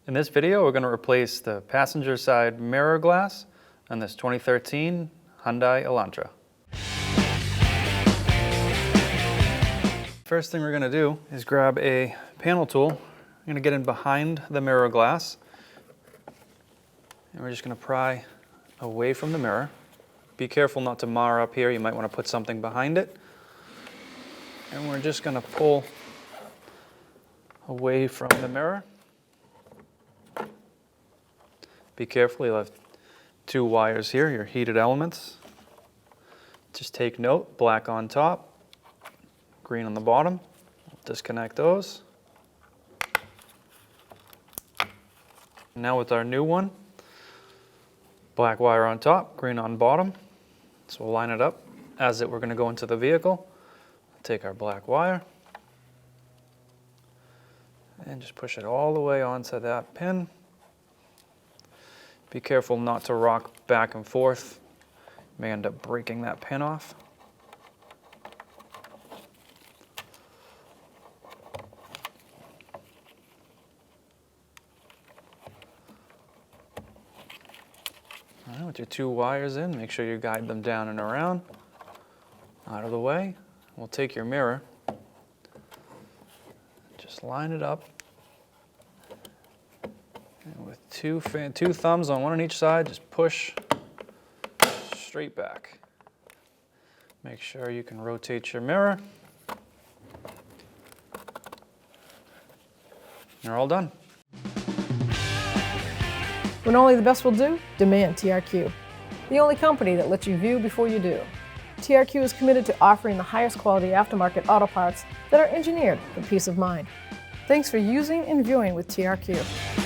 In this video, we're going to replace the passenger side mirror glass on this 2013 Hyundai Elantra. First thing we're going to do is grab a panel tool. We're going to get in behind the mirror glass, and we're just going to pry away from the mirror. Be careful not to mar up here. You might want to put something behind it. And we're just going to pull away from the mirror. Be careful, you'll have two wires here, your heated elements. Just take note, black on top, green on the bottom. Disconnect those. Now with our new one, black wire on top, green on bottom. So we'll line it up as we're going to go into the vehicle. Take our black wire and just push it all the way onto that pin. Be careful not to rock back and forth. You may end up breaking that pin off. All right, with your two wires in, make sure you guide them down and around, out of the way. We'll take your mirror, just line it up. And with two thumbs on one on each side, just push straight back. Make sure you can rotate your mirror. You're all done. When only the best will do, demand TRQ. The only company that lets you view before you do. TRQ is committed to offering the highest quality aftermarket auto parts that are engineered for peace of mind. Thanks for using and viewing with TRQ.